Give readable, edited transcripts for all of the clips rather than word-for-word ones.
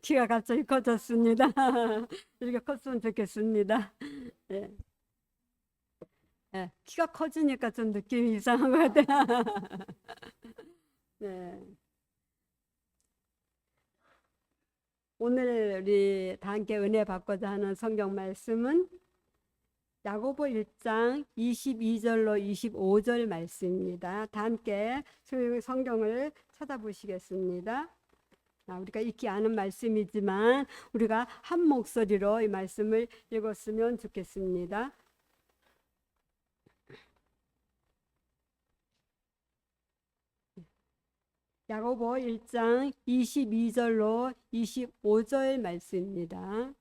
키가 갑자기 커졌습니다. 이렇게 컸으면 좋겠습니다. 예, 예. 키가 커지니까 좀 느낌이 이상한 것 같아요. 네. 오늘 우리 다 함께 은혜 받고자 하는 성경 말씀은 야고보 1장 22절로 25절 말씀입니다. 다 함께 성경을 찾아보시겠습니다. 우리가 익히 아는 말씀이지만 우리가 한 목소리로 이 말씀을 읽었으면 좋겠습니다. 야고보 1장 22절로 25절 말씀입니다.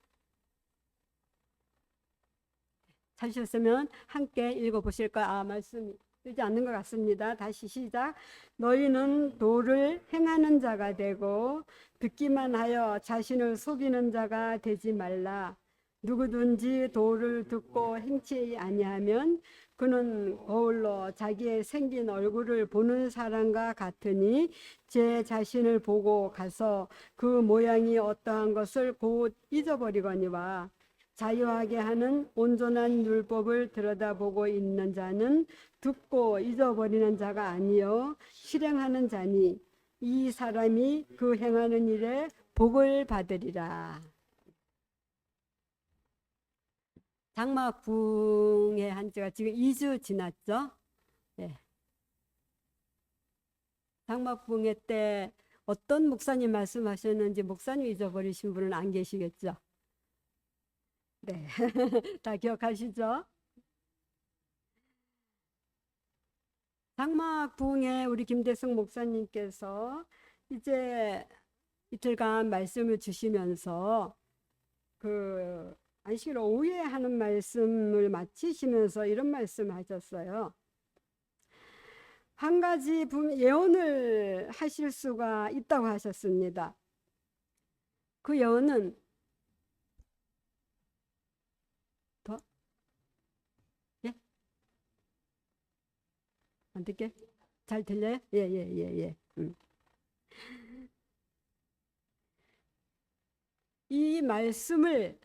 찾으셨으면 함께 읽어보실까요? 말씀이 뜨지 않는 것 같습니다. 다시 시작. 너희는 도를 행하는 자가 되고 듣기만 하여 자신을 속이는 자가 되지 말라. 누구든지 도를 듣고 행치 아니하면 그는 거울로 자기의 생긴 얼굴을 보는 사람과 같으니 제 자신을 보고 가서 그 모양이 어떠한 것을 곧 잊어버리거니와 자유하게 하는 온전한 율법을 들여다보고 있는 자는 듣고 잊어버리는 자가 아니요 실행하는 자니 이 사람이 그 행하는 일에 복을 받으리라. 장마풍의 한 지가 지금 2주 지났죠. 네. 장마풍의 때 어떤 목사님 말씀하셨는지 목사님 잊어버리신 분은 안 계시겠죠. 네, 다 기억하시죠? 장막 부흥회 우리 김대성 목사님께서 이제 이틀간 말씀을 주시면서 그 안식일 오후에 하는 말씀을 마치시면서 이런 말씀을 하셨어요. 한 가지 예언을 하실 수가 있다고 하셨습니다. 그 예언은 예? 안 듣게? 잘 들려요? 예. 이 말씀을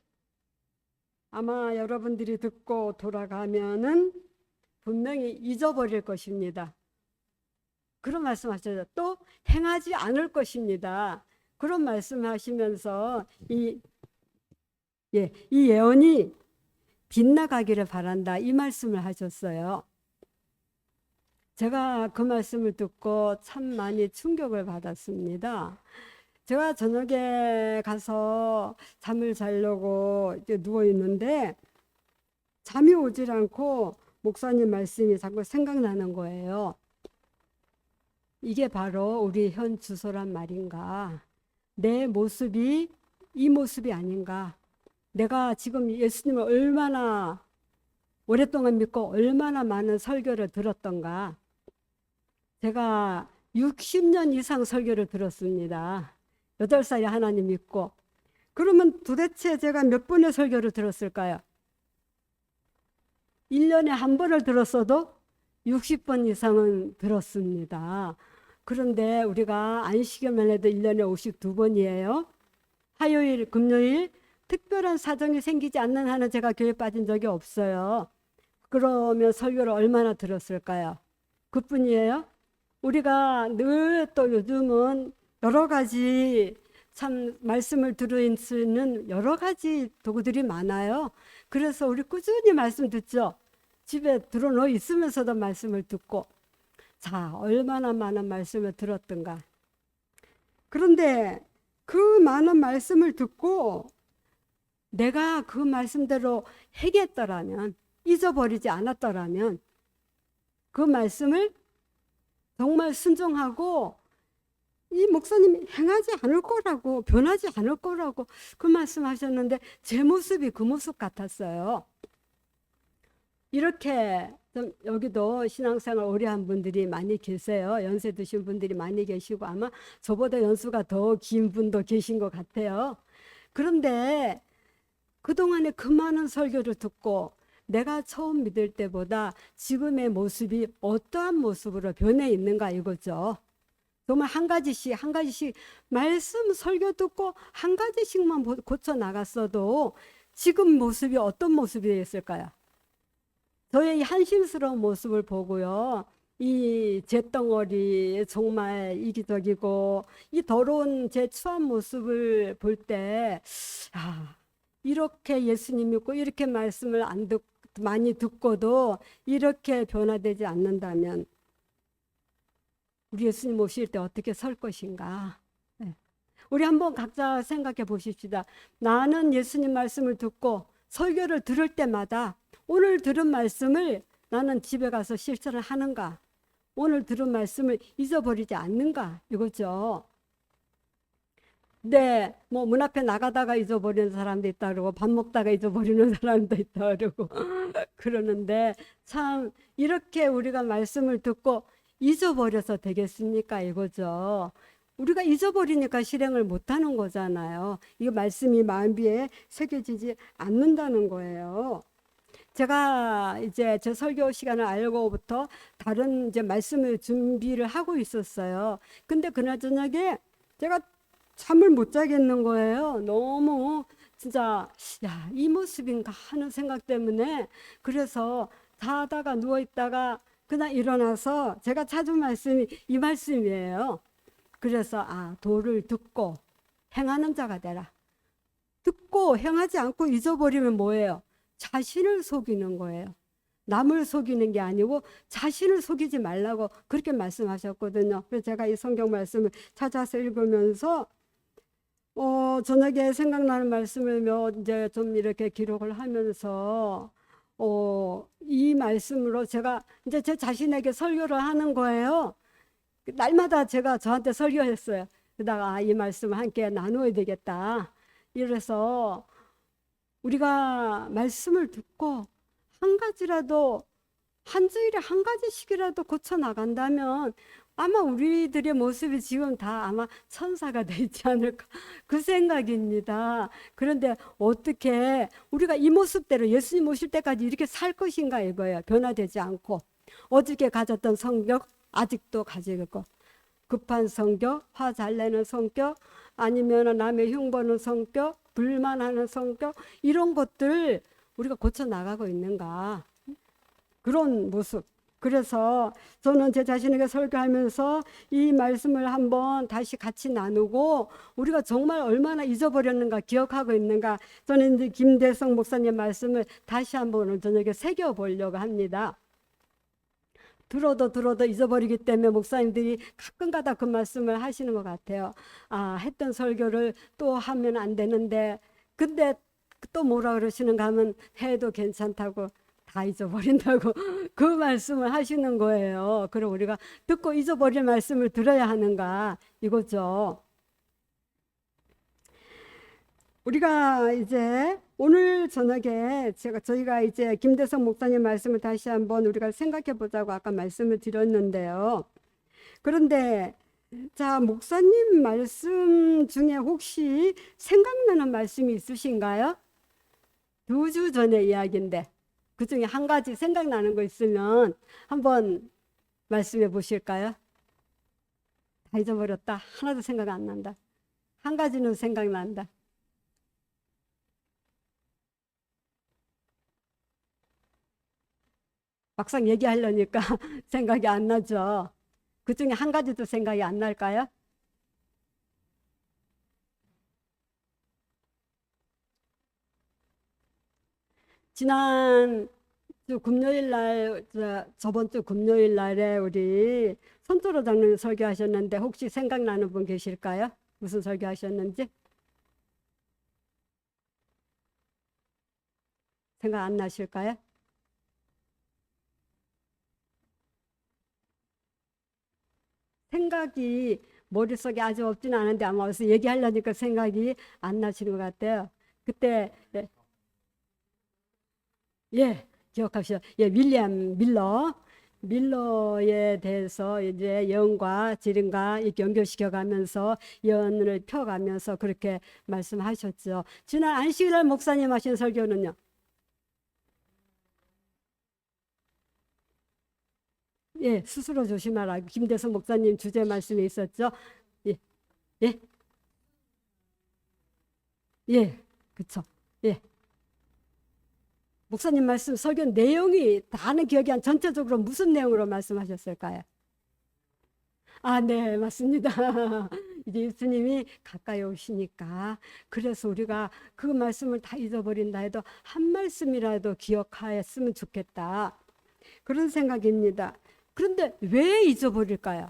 아마 여러분들이 듣고 돌아가면은 분명히 잊어버릴 것입니다. 그런 말씀하셨죠. 또 행하지 않을 것입니다. 그런 말씀하시면서 이 예언이 빗나가기를 바란다. 이 말씀을 하셨어요. 제가 그 말씀을 듣고 참 많이 충격을 받았습니다. 제가 저녁에 가서 잠을 자려고 이제 누워 있는데 잠이 오질 않고 목사님 말씀이 자꾸 생각나는 거예요. 이게 바로 우리 현 주소란 말인가? 내 모습이 이 모습이 아닌가? 내가 지금 예수님을 얼마나 오랫동안 믿고 얼마나 많은 설교를 들었던가? 제가 60년 이상 설교를 들었습니다. 8살에 하나님 믿고. 그러면 도대체 제가 몇 번의 설교를 들었을까요? 1년에 한 번을 들었어도 60번 이상은 들었습니다. 그런데 우리가 안식일만 해도 1년에 52번이에요. 화요일, 금요일 특별한 사정이 생기지 않는 한은 제가 교회 빠진 적이 없어요. 그러면 설교를 얼마나 들었을까요? 그뿐이에요? 우리가 늘 또 요즘은 여러 가지 참 말씀을 들을 수 있는 여러 가지 도구들이 많아요. 그래서 우리 꾸준히 말씀 듣죠. 집에 들어놓여 있으면서도 말씀을 듣고 자, 얼마나 많은 말씀을 들었던가. 그런데 그 많은 말씀을 듣고 내가 그 말씀대로 행했더라면, 잊어버리지 않았더라면 그 말씀을 정말 순종하고 이 목사님이 행하지 않을 거라고, 변하지 않을 거라고 그 말씀하셨는데 제 모습이 그 모습 같았어요. 이렇게 좀 여기도 신앙생활 오래 한 분들이 많이 계세요. 연세 드신 분들이 많이 계시고 아마 저보다 연수가 더 긴 분도 계신 것 같아요. 그런데 그동안에 그 많은 설교를 듣고 내가 처음 믿을 때보다 지금의 모습이 어떠한 모습으로 변해 있는가 이거죠. 정말 한 가지씩 한 가지씩 말씀 설교 듣고 한 가지씩만 고쳐 나갔어도 지금 모습이 어떤 모습이 되었을까요? 저의 이 한심스러운 모습을 보고요. 이 잿덩어리 정말 이기적이고 이 더러운 제 추한 모습을 볼 때, 아, 이렇게 예수님 믿고 이렇게 말씀을 많이 듣고도 이렇게 변화되지 않는다면 우리 예수님 오실 때 어떻게 설 것인가? 네. 우리 한번 각자 생각해 보십시다. 나는 예수님 말씀을 듣고 설교를 들을 때마다 오늘 들은 말씀을 나는 집에 가서 실천을 하는가? 오늘 들은 말씀을 잊어버리지 않는가? 이거죠. 네, 뭐 문 앞에 나가다가 잊어버리는 사람도 있다 그러고 밥 먹다가 잊어버리는 사람도 있다 그러고 그러는데 참 이렇게 우리가 말씀을 듣고 잊어버려서 되겠습니까? 이거죠. 우리가 잊어버리니까 실행을 못하는 거잖아요. 이 말씀이 마음비에 새겨지지 않는다는 거예요. 제가 이제 제 설교 시간을 알고부터 다른 이제 말씀을 준비를 하고 있었어요. 근데 그날 저녁에 제가 잠을 못 자겠는 거예요. 너무 진짜 야, 이 모습인가 하는 생각 때문에 그래서 자다가 누워 있다가 그날 일어나서 제가 찾은 말씀이 이 말씀이에요. 그래서 도를 듣고 행하는 자가 되라. 듣고 행하지 않고 잊어버리면 뭐예요? 자신을 속이는 거예요. 남을 속이는 게 아니고 자신을 속이지 말라고 그렇게 말씀하셨거든요. 그래서 제가 이 성경 말씀을 찾아서 읽으면서 저녁에 생각나는 말씀을 이제 좀 이렇게 기록을 하면서 이 말씀으로 제가 이제 제 자신에게 설교를 하는 거예요. 날마다 제가 저한테 설교했어요. 그러다가 이 말씀을 함께 나누어야 되겠다. 이래서 우리가 말씀을 듣고 한 가지라도 한 주일에 한 가지씩이라도 고쳐 나간다면 아마 우리들의 모습이 지금 다 아마 천사가 되지 않을까 그 생각입니다. 그런데 어떻게 우리가 이 모습대로 예수님 오실 때까지 이렇게 살 것인가 이거예요. 변화되지 않고 어저께 가졌던 성격 아직도 가지고 있고 급한 성격, 화 잘 내는 성격, 아니면 남의 흉보는 성격, 불만하는 성격 이런 것들 우리가 고쳐 나가고 있는가 그런 모습. 그래서 저는 제 자신에게 설교하면서 이 말씀을 한번 다시 같이 나누고 우리가 정말 얼마나 잊어버렸는가 기억하고 있는가 저는 이제 김대성 목사님 말씀을 다시 한번 오늘 저녁에 새겨보려고 합니다. 들어도 잊어버리기 때문에 목사님들이 가끔가다 그 말씀을 하시는 것 같아요. 했던 설교를 또 하면 안 되는데 근데 또 뭐라 그러시는가 하면 해도 괜찮다고 다 잊어버린다고 그 말씀을 하시는 거예요. 그럼 우리가 듣고 잊어버릴 말씀을 들어야 하는가 이거죠. 우리가 이제 오늘 저녁에 저희가 이제 김대성 목사님 말씀을 다시 한번 우리가 생각해 보자고 아까 말씀을 드렸는데요. 그런데 자, 목사님 말씀 중에 혹시 생각나는 말씀이 있으신가요? 2주 전의 이야기인데 그 중에 한 가지 생각나는 거 있으면 한번 말씀해 보실까요? 다 잊어버렸다. 하나도 생각 안 난다. 한 가지는 생각난다. 막상 얘기하려니까 생각이 안 나죠. 그 중에 한 가지도 생각이 안 날까요? 지난 주 금요일 날, 저번 주 금요일 날에 우리 손토로 장로님 설교하셨는데 혹시 생각나는 분 계실까요? 무슨 설교하셨는지? 생각 안 나실까요? 생각이 머릿속에 아주 없지는 않은데 아마 어디서 얘기하려니까 생각이 안 나시는 것 같아요. 그때 예, 기억합시다. 예, 윌리엄 밀러에 대해서 이제 예언과 지름과 이렇게 연결시켜 가면서 예언을 펴 가면서 그렇게 말씀하셨죠. 지난 안식일 목사님 하신 설교는요. 예, 스스로 조심하라. 김대성 목사님 주제 말씀에 있었죠. 예, 예, 예, 그쵸. 예. 목사님 말씀 설교 내용이 다는 기억이 안, 전체적으로 무슨 내용으로 말씀하셨을까요? 아, 네, 맞습니다. 이제 예수님이 가까이 오시니까 그래서 우리가 그 말씀을 다 잊어버린다 해도 한 말씀이라도 기억하였으면 좋겠다. 그런 생각입니다. 그런데 왜 잊어버릴까요?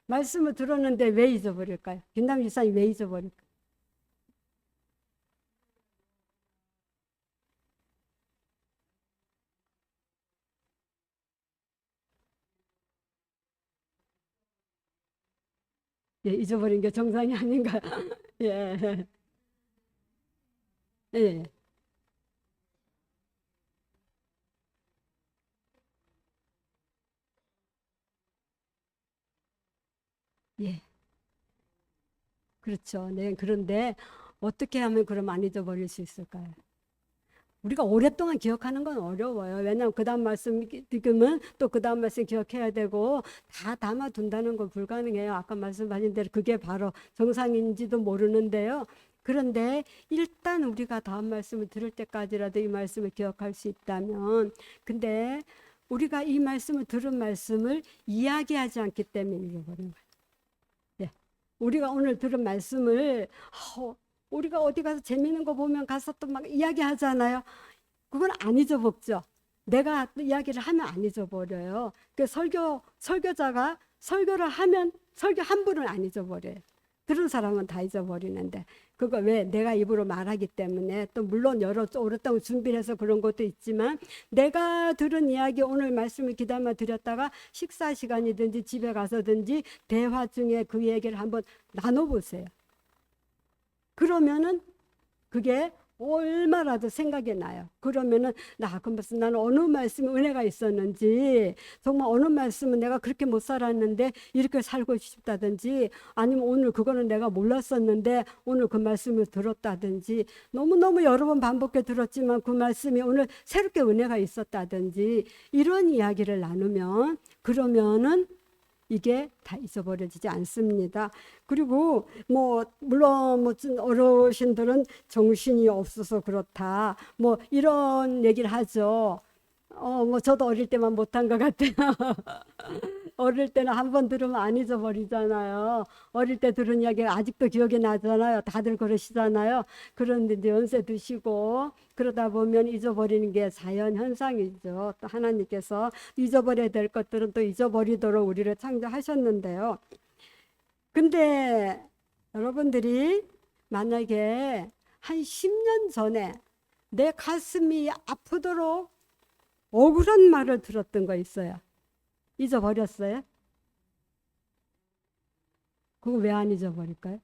말씀을 들었는데 왜 잊어버릴까요? 김남 지사님 왜 잊어버릴까요? 예, 잊어버린 게 정상이 아닌가. 예, 예, 예. 그렇죠. 네, 그런데 어떻게 하면 그럼 안 잊어버릴 수 있을까요? 우리가 오랫동안 기억하는 건 어려워요. 왜냐하면 그 다음 말씀 읽으면 또 그 다음 말씀 기억해야 되고 다 담아둔다는 건 불가능해요. 아까 말씀하신 대로 그게 바로 정상인지도 모르는데요. 그런데 일단 우리가 다음 말씀을 들을 때까지라도 이 말씀을 기억할 수 있다면, 근데 우리가 이 말씀을 들은 말씀을 이야기하지 않기 때문에 잃어버린 거예요. 예. 우리가 오늘 들은 말씀을 우리가 어디 가서 재밌는 거 보면 가서 또 막 이야기하잖아요. 그건 안 잊어먹죠. 내가 또 이야기를 하면 안 잊어버려요. 그 설교자가 설교를 하면 설교 한 분은 안 잊어버려요. 들은 사람은 다 잊어버리는데 그거 왜 내가 입으로 말하기 때문에 또 물론 여러 오랫동안 준비를 해서 그런 것도 있지만 내가 들은 이야기 오늘 말씀을 기다려 드렸다가 식사 시간이든지 집에 가서든지 대화 중에 그 얘기를 한번 나눠보세요. 그러면은 그게 얼마라도 생각이 나요. 그러면은 그 말씀 나는 어느 말씀에 은혜가 있었는지, 정말 어느 말씀은 내가 그렇게 못 살았는데 이렇게 살고 싶다든지, 아니면 오늘 그거는 내가 몰랐었는데 오늘 그 말씀을 들었다든지, 너무너무 여러 번 반복해 들었지만 그 말씀이 오늘 새롭게 은혜가 있었다든지, 이런 이야기를 나누면 그러면은 이게 다 잊어버려지지 않습니다. 그리고 뭐 물론 뭐 어르신들은 정신이 없어서 그렇다 뭐 이런 얘기를 하죠. 뭐 저도 어릴 때만 못한 것 같아요. 어릴 때는 한 번 들으면 안 잊어버리잖아요. 어릴 때 들은 이야기가 아직도 기억이 나잖아요. 다들 그러시잖아요. 그런데 이제 연세 드시고 그러다 보면 잊어버리는 게 자연 현상이죠. 또 하나님께서 잊어버려야 될 것들은 또 잊어버리도록 우리를 창조하셨는데요. 근데 여러분들이 만약에 한 10년 전에 내 가슴이 아프도록 억울한 말을 들었던 거 있어요. 잊어버렸어요? 그거 왜 안 잊어버릴까요?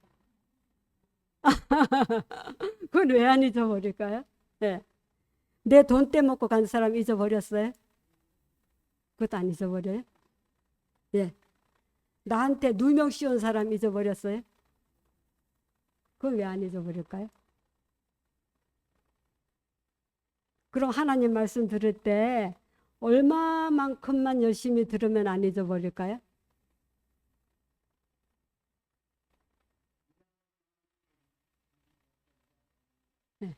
그걸 왜 안 잊어버릴까요? 네. 내 돈 떼먹고 간 사람 잊어버렸어요? 그것도 안 잊어버려요? 예. 나한테 누명 씌운 사람 잊어버렸어요? 그걸 왜 안 잊어버릴까요? 그럼 하나님 말씀 들을 때 얼마만큼만 열심히 들으면 안 잊어버릴까요? 예.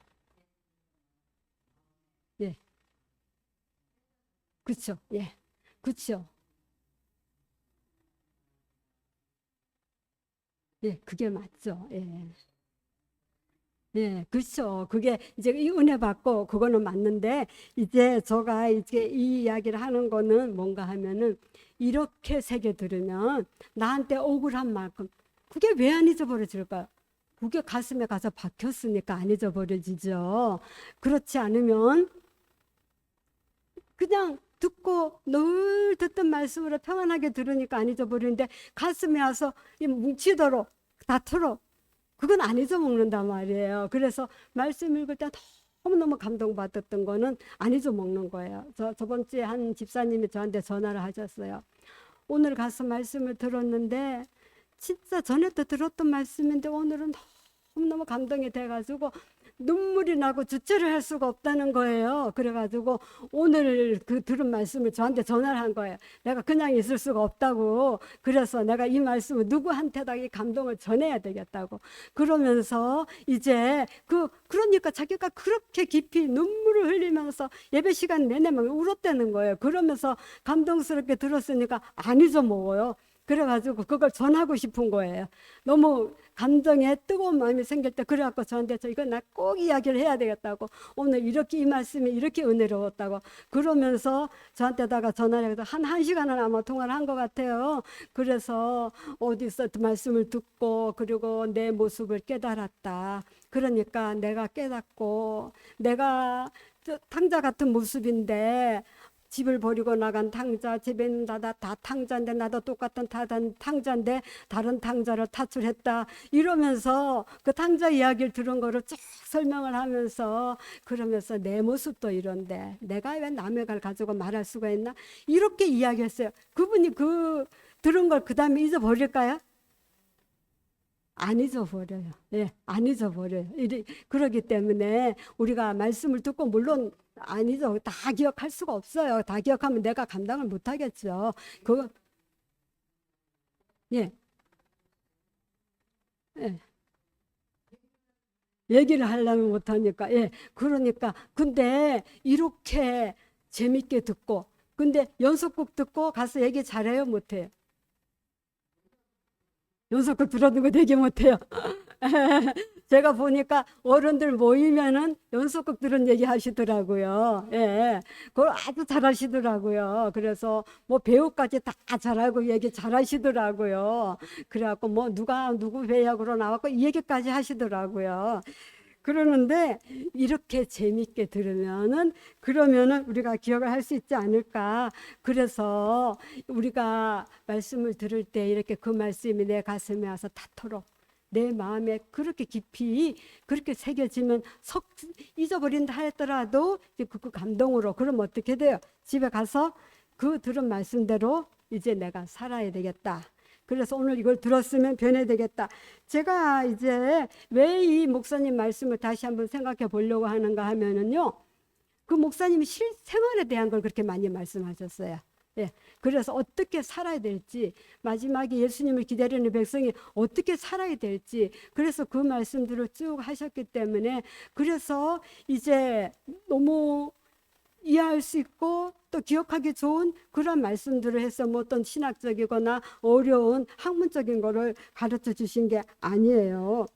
예. 그렇죠. 예. 그렇죠. 예. 그게 맞죠. 예. 예, 그렇죠. 그게 이제 이 은혜 받고 그거는 맞는데 이제 제가 이제 이 이야기를 하는 거는 뭔가 하면은 이렇게 새겨 들으면 나한테 억울한 만큼 그게 왜 안 잊어버려질까요? 그게 가슴에 가서 박혔으니까 안 잊어버려지죠. 그렇지 않으면 그냥 듣고 늘 듣던 말씀으로 평안하게 들으니까 안 잊어버리는데 가슴에 와서 이 뭉치도록 다투록 그건 안 잊어먹는단 말이에요. 그래서 말씀 읽을 때 너무너무 감동받았던 거는 안 잊어먹는 거예요. 저번 주에 한 집사님이 저한테 전화를 하셨어요. 오늘 가서 말씀을 들었는데 진짜 전에도 들었던 말씀인데 오늘은 너무너무 감동이 돼가지고 눈물이 나고 주체를 할 수가 없다는 거예요. 그래가지고 오늘 그 들은 말씀을 저한테 전화를 한 거예요. 내가 그냥 있을 수가 없다고. 그래서 내가 이 말씀을 누구한테다 이 감동을 전해야 되겠다고. 그러면서 이제 그러니까 자기가 그렇게 깊이 눈물을 흘리면서 예배 시간 내내 막 울었다는 거예요. 그러면서 감동스럽게 들었으니까 안 잊어먹어요. 그래가지고 그걸 전하고 싶은 거예요. 너무 감정에 뜨거운 마음이 생길 때 그래갖고 저한테 이거 나 꼭 이야기를 해야 되겠다고, 오늘 이렇게 이 말씀이 이렇게 은혜로웠다고 그러면서 저한테다가 전화를 해서 한 시간은 아마 통화를 한 것 같아요. 그래서 어디서 말씀을 듣고 그리고 내 모습을 깨달았다. 그러니까 내가 깨닫고 내가 탕자 같은 모습인데 집을 버리고 나간 탕자, 집에 있는 다 탕자인데 나도 똑같은 탕자인데 다른 탕자를 타출했다. 이러면서 그 탕자 이야기를 들은 거를 쭉 설명을 하면서 그러면서 내 모습도 이런데 내가 왜 남의 걸 가지고 말할 수가 있나? 이렇게 이야기했어요. 그분이 들은 걸 그 다음에 잊어버릴까요? 안 잊어버려요. 예, 안 잊어버려요. 그러기 때문에 우리가 말씀을 듣고 물론 아니죠. 다 기억할 수가 없어요. 다 기억하면 내가 감당을 못 하겠죠. 예, 예. 얘기를 하려면 못 하니까. 예. 그러니까 근데 이렇게 재밌게 듣고 근데 연속곡 듣고 가서 얘기 잘해요, 못 해요? 연속곡 들었는 거 되게 못해요. 제가 보니까 어른들 모이면은 연속곡 들은 얘기 하시더라고요. 예. 그걸 아주 잘하시더라고요. 그래서 뭐 배우까지 다 잘하고 얘기 잘하시더라고요. 그래갖고 뭐 누구 배역으로 나왔고 이 얘기까지 하시더라고요. 그러는데 이렇게 재밌게 들으면은 그러면은 우리가 기억을 할 수 있지 않을까. 그래서 우리가 말씀을 들을 때 이렇게 그 말씀이 내 가슴에 와서 닿도록 내 마음에 그렇게 깊이 그렇게 새겨지면 잊어버린다 하더라도 그 감동으로 그럼 어떻게 돼요? 집에 가서 그 들은 말씀대로 이제 내가 살아야 되겠다. 그래서 오늘 이걸 들었으면 변해야 되겠다. 제가 이제 왜 이 목사님 말씀을 다시 한번 생각해 보려고 하는가 하면은요, 그 목사님이 실생활에 대한 걸 그렇게 많이 말씀하셨어요. 예. 그래서 어떻게 살아야 될지, 마지막에 예수님을 기다리는 백성이 어떻게 살아야 될지, 그래서 그 말씀들을 쭉 하셨기 때문에, 그래서 이제 너무 이해할 수 있고 또 기억하기 좋은 그런 말씀들을 해서 뭐 어떤 신학적이거나 어려운 학문적인 거를 가르쳐 주신 게 아니에요.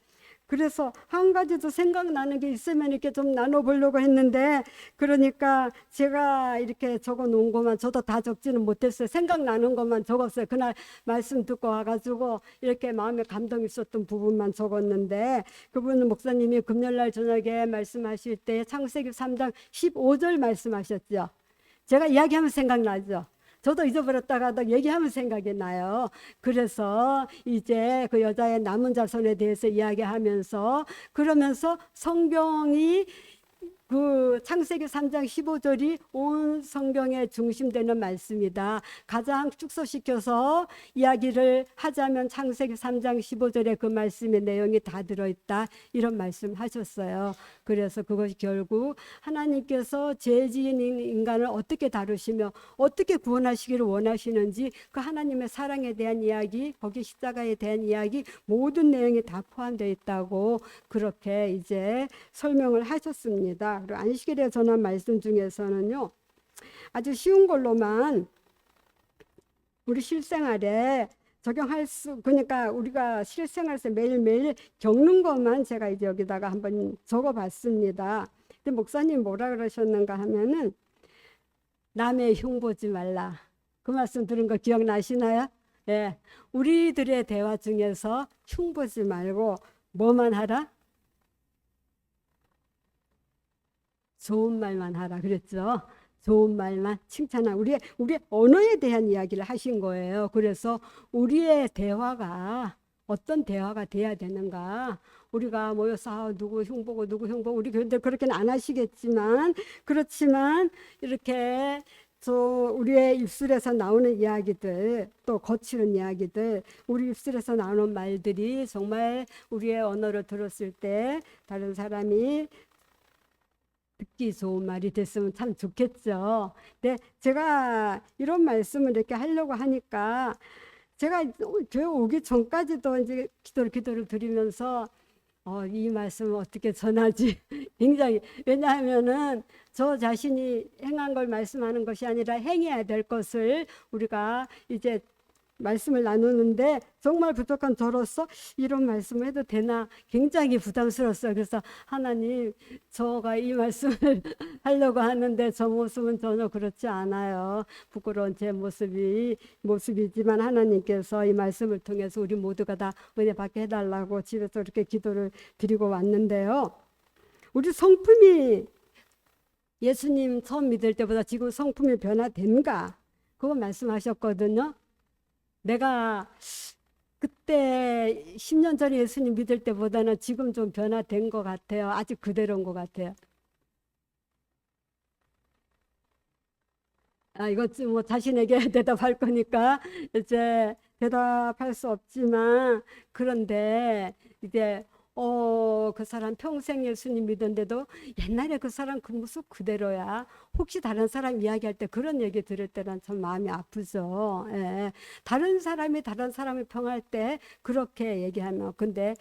그래서 한 가지 더 생각나는 게 있으면 이렇게 좀 나눠보려고 했는데, 그러니까 제가 이렇게 적어 놓은 것만, 저도 다 적지는 못했어요. 생각나는 것만 적었어요. 그날 말씀 듣고 와가지고 이렇게 마음에 감동이 있었던 부분만 적었는데, 그분은 목사님이 금요일날 저녁에 말씀하실 때 창세기 3장 15절 말씀하셨죠. 제가 이야기하면 생각나죠. 저도 잊어버렸다가도 얘기하면 생각이 나요. 그래서 이제 그 여자의 남은 자손에 대해서 이야기하면서 그러면서 성경이 그 창세기 3장 15절이 온 성경의 중심되는 말씀이다. 가장 축소시켜서 이야기를 하자면 창세기 3장 15절에 그 말씀의 내용이 다 들어있다. 이런 말씀 하셨어요. 그래서 그것이 결국 하나님께서 죄 지은 인간을 어떻게 다루시며 어떻게 구원하시기를 원하시는지 그 하나님의 사랑에 대한 이야기, 거기 십자가에 대한 이야기 모든 내용이 다 포함되어 있다고 그렇게 이제 설명을 하셨습니다. 그리고 안식일에 전한 말씀 중에서는요, 아주 쉬운 걸로만 우리 실생활에 적용할 그러니까 우리가 실생활에서 매일매일 겪는 것만 제가 이제 여기다가 한번 적어 봤습니다. 근데 목사님 뭐라 그러셨는가 하면은 남의 흉보지 말라. 그 말씀 들은 거 기억나시나요? 예. 우리들의 대화 중에서 흉보지 말고 뭐만 하라? 좋은 말만 하라 그랬죠. 좋은 말만 칭찬한 우리의 언어에 대한 이야기를 하신 거예요. 그래서 우리의 대화가 어떤 대화가 돼야 되는가? 우리가 모여서 누구 흉보고 우리 교인들 그렇게는 안 하시겠지만 그렇지만 이렇게 우리의 입술에서 나오는 이야기들, 또 거치는 이야기들, 우리 입술에서 나오는 말들이 정말 우리의 언어를 들었을 때 다른 사람이 듣기 좋은 말이 됐으면 참 좋겠죠. 근데 제가 이런 말씀을 이렇게 하려고 하니까 제가 교회 오기 전까지도 이제 기도를 드리면서 이 말씀을 어떻게 전하지? 굉장히, 왜냐하면은 저 자신이 행한 걸 말씀하는 것이 아니라 행해야 될 것을 우리가 이제 말씀을 나누는데 정말 부족한 저로서 이런 말씀을 해도 되나 굉장히 부담스러웠어요. 그래서 하나님, 저가 이 말씀을 하려고 하는데 저 모습은 전혀 그렇지 않아요. 부끄러운 제 모습이지만 하나님께서 이 말씀을 통해서 우리 모두가 다 은혜 받게 해달라고 집에서 이렇게 기도를 드리고 왔는데요. 우리 성품이 예수님 처음 믿을 때보다 지금 성품이 변화된가? 그거 말씀하셨거든요. 내가 그때 10년 전에 예수님 믿을 때보다는 지금 좀 변화된 것 같아요. 아직 그대로인 것 같아요. 이것 뭐 자신에게 대답할 거니까 이제 대답할 수 없지만, 그런데 이제 그 사람 평생 예수님 믿었는데도 옛날에 그 사람 그 모습 그대로야. 혹시 다른 사람 이야기할 때 그런 얘기 들을 때는 참 마음이 아프죠. 예. 다른 사람이 평할 때 그렇게 얘기하면, 근데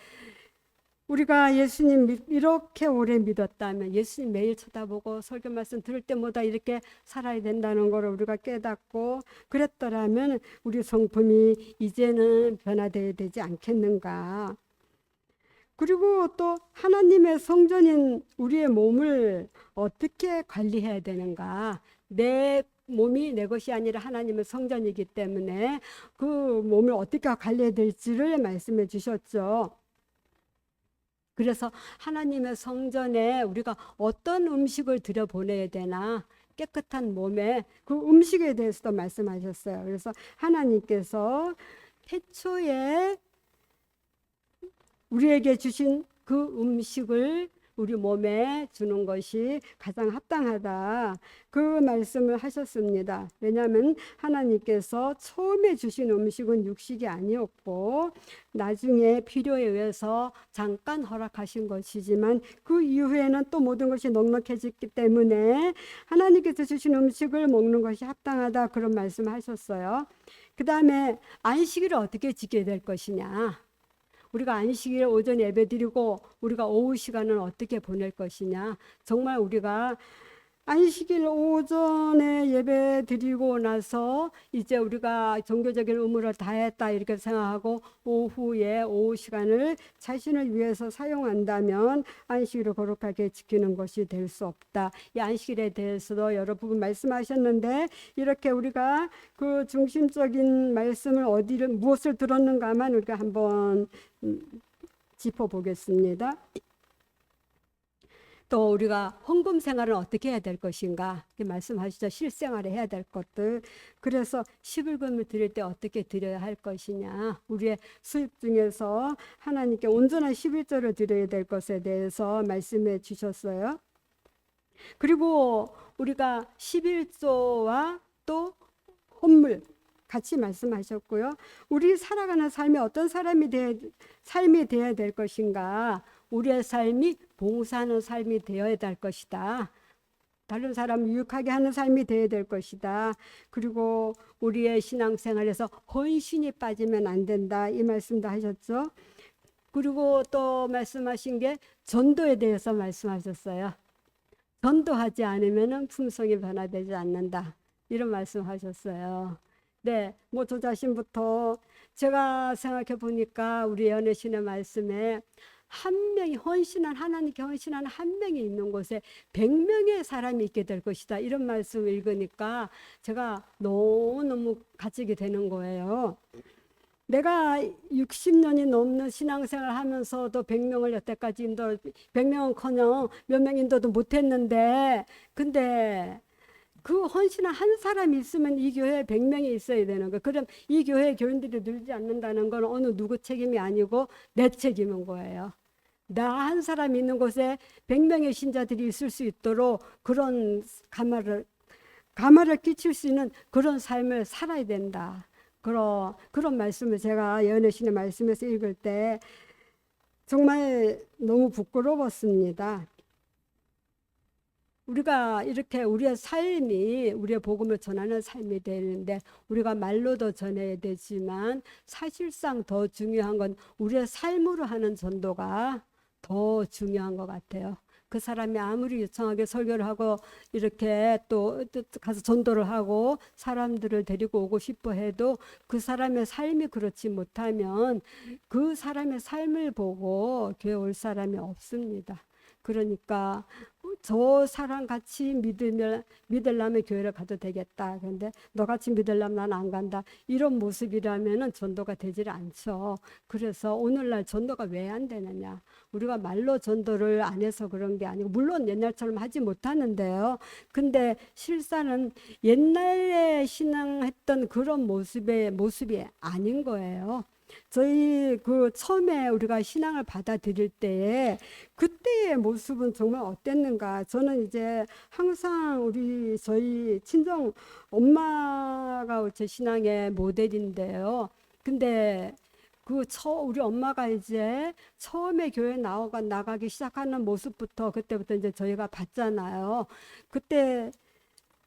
우리가 예수님 이렇게 오래 믿었다면 예수님 매일 쳐다보고 설교 말씀 들을 때마다 이렇게 살아야 된다는 걸 우리가 깨닫고 그랬더라면 우리 성품이 이제는 변화되어야 되지 않겠는가. 그리고 또 하나님의 성전인 우리의 몸을 어떻게 관리해야 되는가. 내 몸이 내 것이 아니라 하나님의 성전이기 때문에 그 몸을 어떻게 관리해야 될지를 말씀해 주셨죠. 그래서 하나님의 성전에 우리가 어떤 음식을 들여보내야 되나, 깨끗한 몸에 그 음식에 대해서도 말씀하셨어요. 그래서 하나님께서 태초에 우리에게 주신 그 음식을 우리 몸에 주는 것이 가장 합당하다, 그 말씀을 하셨습니다. 왜냐하면 하나님께서 처음에 주신 음식은 육식이 아니었고 나중에 필요에 의해서 잠깐 허락하신 것이지만 그 이후에는 또 모든 것이 넉넉해졌기 때문에 하나님께서 주신 음식을 먹는 것이 합당하다, 그런 말씀을 하셨어요. 그 다음에 안식일을 어떻게 지켜야 될 것이냐. 우리가 안식일 오전 예배 드리고 우리가 오후 시간을 어떻게 보낼 것이냐. 정말 우리가 안식일 오전에 예배 드리고 나서 이제 우리가 종교적인 의무를 다했다 이렇게 생각하고 오후 시간을 자신을 위해서 사용한다면 안식일을 거룩하게 지키는 것이 될 수 없다. 이 안식일에 대해서도 여러 부분 말씀하셨는데, 이렇게 우리가 그 중심적인 말씀을 무엇을 들었는가만 우리가 한번 짚어보겠습니다. 또 우리가 헌금 생활을 어떻게 해야 될 것인가, 이렇게 말씀하시죠. 실생활에 해야 될 것들. 그래서 11금을 드릴 때 어떻게 드려야 할 것이냐, 우리의 수입 중에서 하나님께 온전한 11조를 드려야 될 것에 대해서 말씀해 주셨어요. 그리고 우리가 11조와 또 헌물 같이 말씀하셨고요. 우리 살아가는 삶이 어떤 삶이 되어야 될 것인가, 우리의 삶이 봉사하는 삶이 되어야 될 것이다. 다른 사람 유익하게 하는 삶이 되어야 될 것이다. 그리고 우리의 신앙생활에서 헌신이 빠지면 안 된다, 이 말씀도 하셨죠. 그리고 또 말씀하신 게 전도에 대해서 말씀하셨어요. 전도하지 않으면 품성이 변화되지 않는다, 이런 말씀하셨어요. 네, 뭐 저 자신부터 제가 생각해 보니까 우리 연애신의 말씀에 한 명이 하나님께 헌신하는 한 명이 있는 곳에 100명의 사람이 있게 될 것이다, 이런 말씀을 읽으니까 제가 너무너무 갇히게 되는 거예요. 내가 60년이 넘는 신앙생활 하면서도 100명을 여태까지 100명은커녕 몇 명 인도도 못했는데, 근데 그 헌신한 한 사람이 있으면 이 교회에 100명이 있어야 되는 거예요. 그럼 이 교회 교인들이 늘지 않는다는 건 어느 누구 책임이 아니고 내 책임인 거예요. 나 한 사람 있는 곳에 100명의 신자들이 있을 수 있도록 그런 가마를 끼칠 수 있는 그런 삶을 살아야 된다. 그런 말씀을 제가 연애신의 말씀에서 읽을 때 정말 너무 부끄러웠습니다. 우리가 이렇게 우리의 삶이 우리의 복음을 전하는 삶이 되는데 우리가 말로도 전해야 되지만 사실상 더 중요한 건 우리의 삶으로 하는 전도가 더 중요한 것 같아요. 그 사람이 아무리 유창하게 설교를 하고 이렇게 또 가서 전도를 하고 사람들을 데리고 오고 싶어 해도 그 사람의 삶이 그렇지 못하면 그 사람의 삶을 보고 교회 올 사람이 없습니다. 그러니까 저 사람 같이 믿으려면 교회를 가도 되겠다. 그런데 너같이 믿으려면 난 안 간다. 이런 모습이라면 전도가 되질 않죠. 그래서 오늘날 전도가 왜 안 되느냐. 우리가 말로 전도를 안 해서 그런 게 아니고 물론 옛날처럼 하지 못하는데요. 근데 실상은 옛날에 신앙했던 그런 모습이 아닌 거예요. 저희 그 처음에 우리가 신앙을 받아들일 때에 그때의 모습은 정말 어땠는가. 저는 이제 항상 저희 친정 엄마가 제 신앙의 모델인데요. 근데 우리 엄마가 이제 처음에 교회 나가기 시작하는 모습부터 그때부터 이제 저희가 봤잖아요. 그때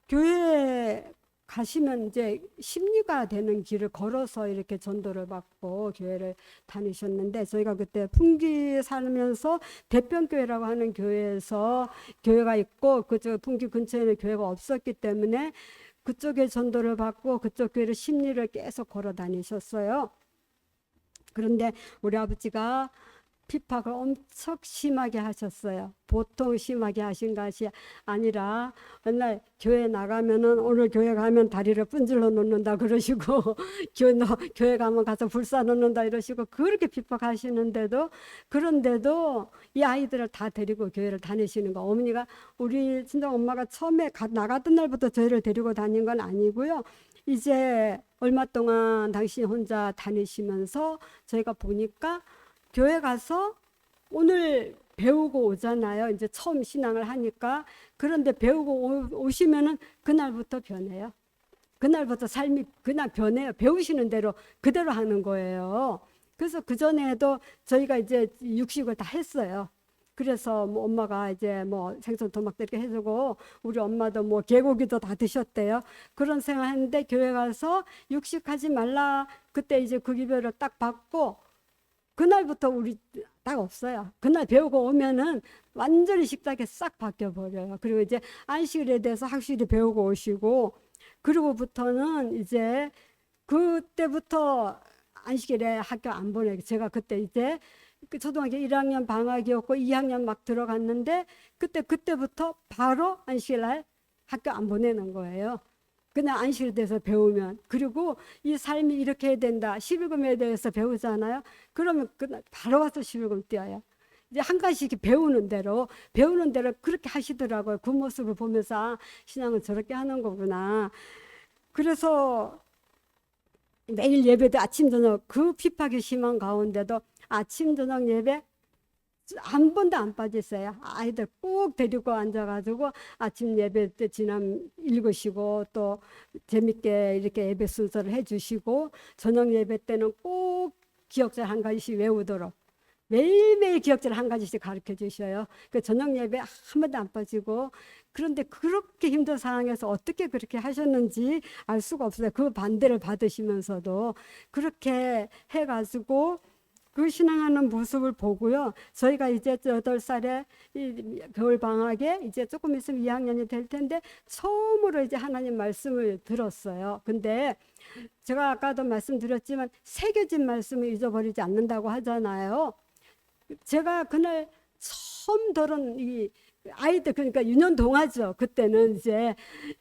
교회 가시면 이제 심리가 되는 길을 걸어서 이렇게 전도를 받고 교회를 다니셨는데 저희가 그때 풍기 살면서 대평교회라고 하는 교회가 있고 그쪽 풍기 근처에는 교회가 없었기 때문에 그쪽에 전도를 받고 그쪽 교회를 심리를 계속 걸어 다니셨어요. 그런데 우리 아버지가 핍박을 엄청 심하게 하셨어요. 보통 심하게 하신 것이 아니라 맨날 교회 나가면은 오늘 교회 가면 다리를 분질러 놓는다 그러시고 교회 가면 가서 불사 놓는다 이러시고 그렇게 핍박하시는데도 그런데도 이 아이들을 다 데리고 교회를 다니시는 거. 어머니가 우리 친정 엄마가 처음에 나가던 날부터 저희를 데리고 다닌 건 아니고요. 이제 얼마 동안 당신이 혼자 다니시면서 저희가 보니까 교회 가서 오늘 배우고 오잖아요. 이제 처음 신앙을 하니까. 그런데 배우고 오시면은 그날부터 변해요. 그날부터 삶이 그냥 변해요. 배우시는 대로 그대로 하는 거예요. 그래서 그전에도 저희가 이제 육식을 다 했어요. 그래서 뭐 엄마가 이제 뭐 생선 토막도 이렇게 해주고 우리 엄마도 뭐 개고기도 다 드셨대요. 그런 생각했는데 교회 가서 육식하지 말라. 그때 이제 그 기별을 딱 받고 그날부터 우리 딱 없어요. 그날 배우고 오면은 완전히 식탁이 싹 바뀌어 버려요. 그리고 이제 안식일에 대해서 확실히 배우고 오시고 그리고부터는 이제 그때부터 안식일에 학교 안 보내고 제가 그때 이제 초등학교 1학년 방학이었고 2학년 막 들어갔는데 그때부터 바로 안식일날 학교 안 보내는 거예요. 그냥 안식일에 대해서 배우면. 그리고 이 삶이 이렇게 해야 된다. 11금에 대해서 배우잖아요. 그러면 바로 와서 11금 띄어요. 이제 한 가지씩 배우는 대로 그렇게 하시더라고요. 그 모습을 보면서 아, 신앙은 저렇게 하는 거구나. 그래서 매일 예배도 아침 저녁 그 핍박이 심한 가운데도 아침 저녁 예배 한 번도 안 빠졌어요. 아이들 꼭 데리고 앉아가지고 아침 예배 때 지남 읽으시고 또 재밌게 이렇게 예배 순서를 해주시고 저녁 예배 때는 꼭 기억절 한 가지씩 외우도록 매일매일 기억절 한 가지씩 가르쳐 주셔요. 그 저녁 예배 한 번도 안 빠지고 그런데 그렇게 힘든 상황에서 어떻게 그렇게 하셨는지 알 수가 없어요. 그 반대를 받으시면서도 그렇게 해가지고 그 신앙하는 모습을 보고요. 저희가 이제 8살에 겨울 방학에 이제 조금 있으면 2학년이 될 텐데 처음으로 이제 하나님 말씀을 들었어요. 근데 제가 아까도 말씀드렸지만 새겨진 말씀을 잊어버리지 않는다고 하잖아요. 제가 그날 처음 들은 이 아이들 그러니까 유년 동화죠. 그때는 이제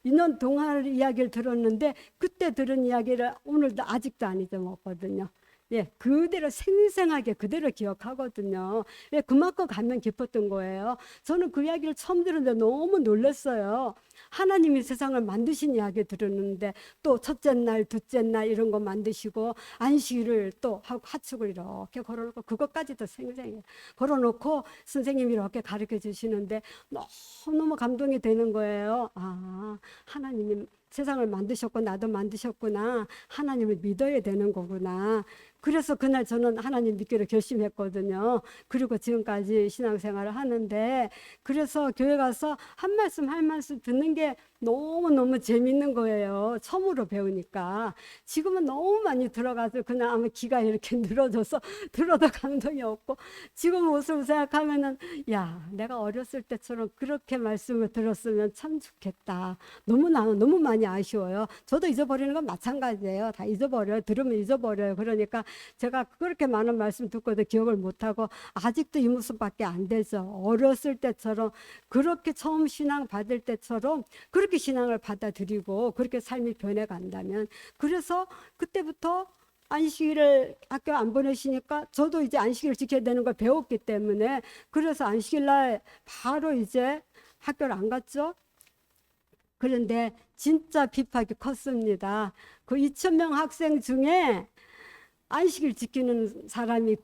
유년 동화 이야기를 들었는데 그때 들은 이야기를 오늘도 아직도 안 잊어먹거든요. 예, 그대로 생생하게 그대로 기억하거든요. 예, 그만큼 감명 깊었던 거예요. 저는 그 이야기를 처음 들었는데 너무 놀랐어요. 하나님이 세상을 만드신 이야기 들었는데 또 첫째 날, 둘째 날 이런 거 만드시고 안식일을 또 하고 하축을 이렇게 걸어놓고 그것까지도 생생해 걸어놓고 선생님이 이렇게 가르쳐 주시는데 너무너무 감동이 되는 거예요. 아, 하나님이 세상을 만드셨고 나도 만드셨구나. 하나님을 믿어야 되는 거구나. 그래서 그날 저는 하나님 믿기로 결심했거든요. 그리고 지금까지 신앙생활을 하는데, 그래서 교회 가서 한 말씀 한 말씀 듣는 게 너무너무 재밌는 거예요. 처음으로 배우니까. 지금은 너무 많이 들어가서 그냥 아마 귀가 이렇게 늘어져서 들어도 감동이 없고, 지금 모습을 생각하면은 야, 내가 어렸을 때처럼 그렇게 말씀을 들었으면 참 좋겠다. 너무 많이 아쉬워요. 저도 잊어버리는 건 마찬가지예요. 다 잊어버려요. 들으면 잊어버려요. 그러니까 제가 그렇게 많은 말씀 듣고도 기억을 못하고 아직도 이 모습밖에 안 되죠. 어렸을 때처럼 그렇게 처음 신앙 받을 때처럼 그렇게 신앙을 받아들이고 그렇게 삶이 변해간다면, 그래서 그때부터 안식일을 학교 안 보내시니까 저도 이제 안식일을 지켜야 되는 걸 배웠기 때문에, 그래서 안식일 날 바로 이제 학교를 안 갔죠. 그런데 진짜 비판이 컸습니다. 그 2,000명 학생 중에 안식일 지키는 사람이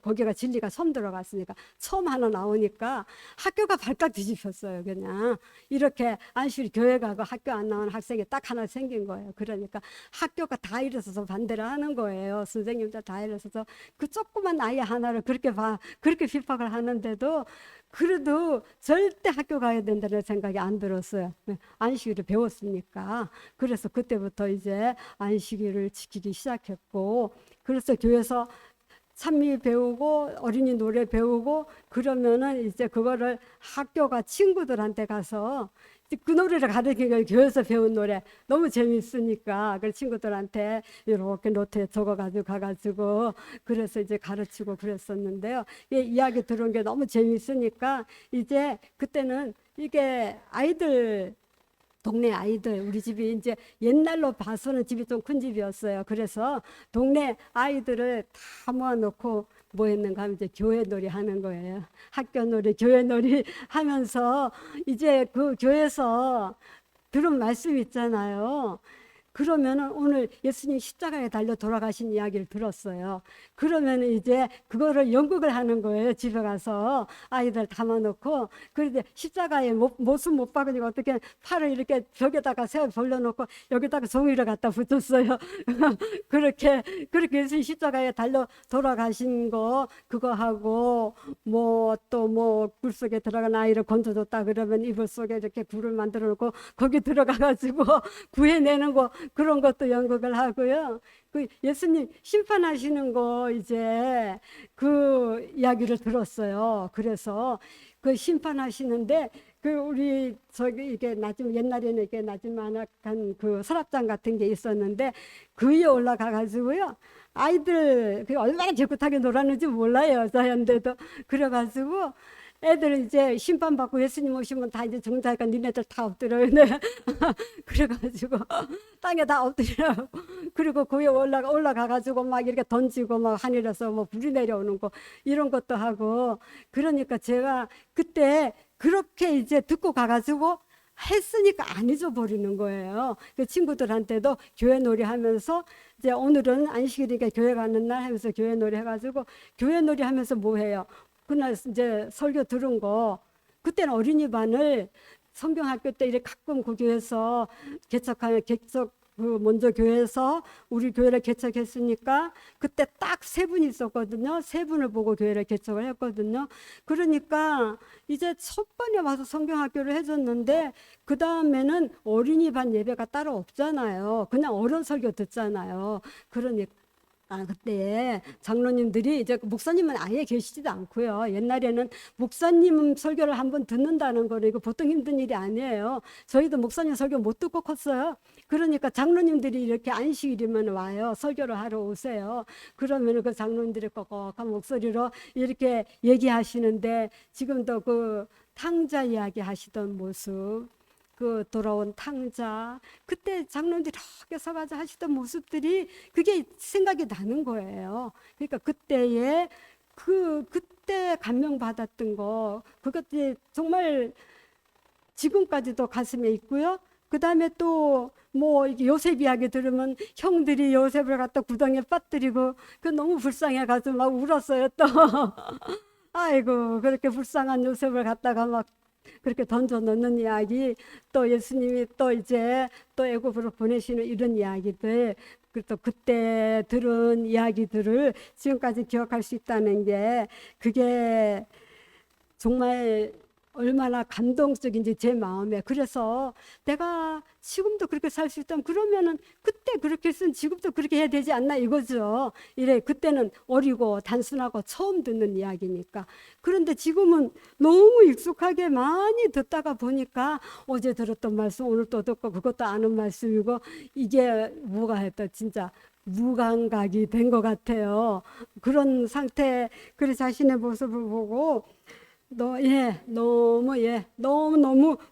거기가 진리가 처음 들어갔으니까 처음 하나 나오니까 학교가 발칵 뒤집혔어요. 그냥 이렇게 안식일 교회 가고 학교 안 나오는 학생이 딱 하나 생긴 거예요. 그러니까 학교가 다 일어서서 반대를 하는 거예요. 선생님들 다 일어서서 그 조그만 아이 하나를 그렇게 비판을 하는데도 그래도 절대 학교 가야 된다는 생각이 안 들었어요. 안식일을 배웠으니까. 그래서 그때부터 이제 안식일을 지키기 시작했고, 그래서 교회에서 찬미 배우고 어린이 노래 배우고 그러면은 이제 그거를 학교가 친구들한테 가서 그 노래를 가르치는 교회에서 배운 노래 너무 재밌으니까 그 친구들한테 이렇게 노트에 적어가지고 가가지고 그래서 이제 가르치고 그랬었는데요. 이 이야기 들은 게 너무 재밌으니까 이제 그때는 이게 아이들 동네 아이들, 우리 집이 이제 옛날로 봐서는 집이 좀 큰 집이었어요. 그래서 동네 아이들을 다 모아놓고 뭐 했는가 하면 이제 교회 놀이 하는 거예요. 학교 놀이, 교회 놀이 하면서 이제 그 교회에서 들은 말씀 있잖아요. 그러면은 오늘 예수님 십자가에 달려 돌아가신 이야기를 들었어요. 그러면 이제 그거를 연극을 하는 거예요. 집에 가서 아이들 담아놓고, 그런데 십자가에 모습 못 박으니까 어떻게 팔을 이렇게 벽에다가 세워 벌려놓고 여기다가 종이를 갖다 붙였어요. 그렇게 예수님 십자가에 달려 돌아가신 거 그거 하고, 뭐 또 뭐 굴 속에 들어간 아이를 건져줬다 그러면 이불 속에 이렇게 굴을 만들어 놓고 거기 들어가가지고 구해내는 거, 그런 것도 연극을 하고요. 그 예수님 심판하시는 거 이제 그 이야기를 들었어요. 그래서 그 심판하시는데 그 우리 저기 이게 옛날에는 이게 나지막한 그 서랍장 같은 게 있었는데 그 위에 올라가 가지고요. 아이들 그 얼마나 깨끗하게 놀았는지 몰라요. 여자였는데도 그래가지고 애들 이제 심판받고 예수님 오시면 다 이제 정자니까 니네들 다 엎드려요. 네. 그래가지고 땅에 다 엎드려. 그리고 그 위에 올라가가지고 막 이렇게 던지고 막 하늘에서 뭐 불이 내려오는 거 이런 것도 하고. 그러니까 제가 그때 그렇게 이제 듣고 가가지고 했으니까 안 잊어버리는 거예요. 그 친구들한테도 교회 놀이 하면서 이제 오늘은 안식일이니까 교회 가는 날 하면서 교회 놀이 해가지고 교회 놀이 하면서 뭐 해요? 그날 이제 설교 들은 거, 그때는 어린이반을 성경학교 때 이렇게 가끔 그 교회에서 그 먼저 교회에서 우리 교회를 개척했으니까 그때 딱 3분이 있었거든요. 3분을 보고 교회를 개척을 했거든요. 그러니까 이제 첫 번에 와서 성경학교를 해줬는데 그 다음에는 어린이반 예배가 따로 없잖아요. 그냥 어른 설교 듣잖아요. 그러니까 그때 장로님들이 이제 목사님은 아예 계시지도 않고요. 옛날에는 목사님 설교를 한번 듣는다는 거는 이거 보통 힘든 일이 아니에요. 저희도 목사님 설교 못 듣고 컸어요. 그러니까 장로님들이 이렇게 안식일이면 와요. 설교를 하러 오세요. 그러면 그 장로님들이 꺽꺽한 목소리로 이렇게 얘기하시는데 지금도 그 탕자 이야기 하시던 모습, 그 돌아온 탕자, 그때 장로님들이 이렇게 서가지고 하시던 모습들이 그게 생각이 나는 거예요. 그러니까 그때에 그때 감명받았던 거, 그것이 정말 지금까지도 가슴에 있고요. 그 다음에 또 뭐 요셉 이야기 들으면 형들이 요셉을 갖다 구덩이에 빠뜨리고 그 너무 불쌍해가지고 막 울었어요 또. 아이고 그렇게 불쌍한 요셉을 갖다가 막 그렇게 던져 넣는 이야기, 또 예수님이 또 이제 또 애굽으로 보내시는 이런 이야기들, 또 그때 들은 이야기들을 지금까지 기억할 수 있다는 게 그게 정말 얼마나 감동적인지 제 마음에. 그래서 내가 지금도 그렇게 살 수 있다면 그러면은 그때 그렇게 했으면 지금도 그렇게 해야 되지 않나 이거죠. 이래 그때는 어리고 단순하고 처음 듣는 이야기니까. 그런데 지금은 너무 익숙하게 많이 듣다가 보니까 어제 들었던 말씀 오늘 또 듣고 그것도 아는 말씀이고 이게 뭐가 했다 진짜 무감각이 된 것 같아요. 그런 상태, 그 자신의 모습을 보고 너무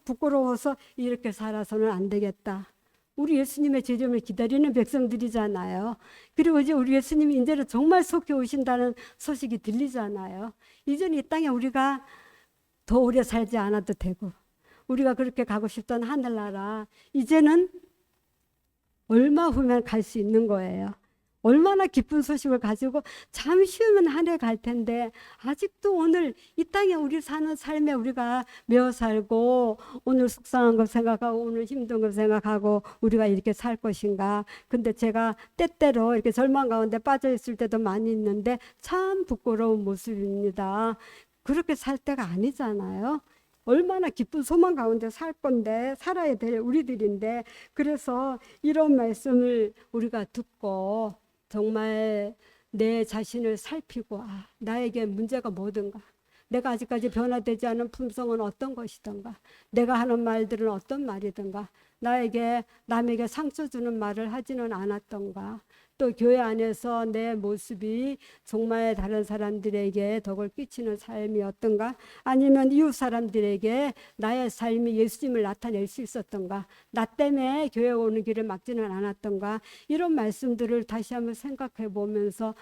부끄러워서 이렇게 살아서는 안 되겠다. 우리 예수님의 재림을 기다리는 백성들이잖아요. 그리고 이제 우리 예수님이 이제는 정말 속히 오신다는 소식이 들리잖아요. 이제는 이 땅에 우리가 더 오래 살지 않아도 되고, 우리가 그렇게 가고 싶던 하늘나라, 이제는 얼마 후면 갈 수 있는 거예요. 얼마나 기쁜 소식을 가지고 잠시 후면 하늘에 갈 텐데 아직도 오늘 이 땅에 우리 사는 삶에 우리가 매어 살고 오늘 속상한 걸 생각하고 오늘 힘든 걸 생각하고 우리가 이렇게 살 것인가. 근데 제가 때때로 이렇게 절망 가운데 빠져 있을 때도 많이 있는데 참 부끄러운 모습입니다. 그렇게 살 때가 아니잖아요. 얼마나 기쁜 소망 가운데 살 건데 살아야 될 우리들인데, 그래서 이런 말씀을 우리가 듣고 정말 내 자신을 살피고 나에게 문제가 뭐든가, 내가 아직까지 변화되지 않은 품성은 어떤 것이든가, 내가 하는 말들은 어떤 말이든가, 나에게 남에게 상처 주는 말을 하지는 않았던가, 또 교회 안에서 내 모습이 정말 다른 사람들에게 덕을 끼치는 삶이었던가, 아니면 이웃 사람들에게 나의 삶이 예수님을 나타낼 수 있었던가, 나 때문에 교회 오는 길을 막지는 않았던가, 이런 말씀들을 다시 한번 생각해 보면서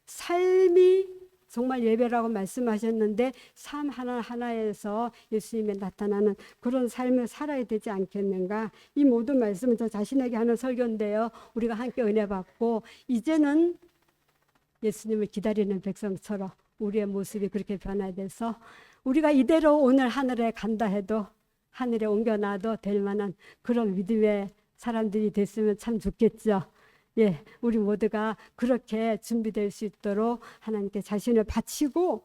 삶이 정말 예배라고 말씀하셨는데 삶 하나하나에서 예수님이 나타나는 그런 삶을 살아야 되지 않겠는가. 이 모든 말씀은 저 자신에게 하는 설교인데요. 우리가 함께 은혜 받고 이제는 예수님을 기다리는 백성처럼 우리의 모습이 그렇게 변화돼서 우리가 이대로 오늘 하늘에 간다 해도 하늘에 옮겨놔도 될 만한 그런 믿음의 사람들이 됐으면 참 좋겠죠. 예, 우리 모두가 그렇게 준비될 수 있도록 하나님께 자신을 바치고,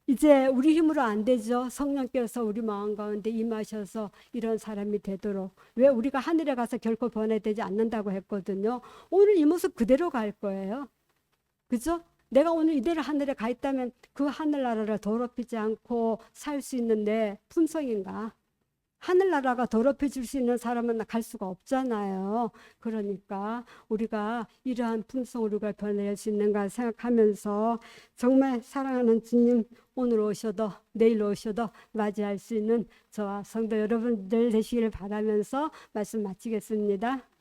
이제 우리 힘으로 안 되죠. 성령께서 우리 마음 가운데 임하셔서 이런 사람이 되도록. 왜 우리가 하늘에 가서 결코 변화되지 않는다고 했거든요. 오늘 이 모습 그대로 갈 거예요. 그죠? 내가 오늘 이대로 하늘에 가 있다면 그 하늘나라를 더럽히지 않고 살 수 있는 내 품성인가? 하늘나라가 더럽혀질 수 있는 사람은 갈 수가 없잖아요. 그러니까 우리가 이러한 품성으로 변화할 수 있는가 생각하면서 정말 사랑하는 주님, 오늘 오셔도 내일 오셔도 맞이할 수 있는 저와 성도 여러분들 되시기를 바라면서 말씀 마치겠습니다.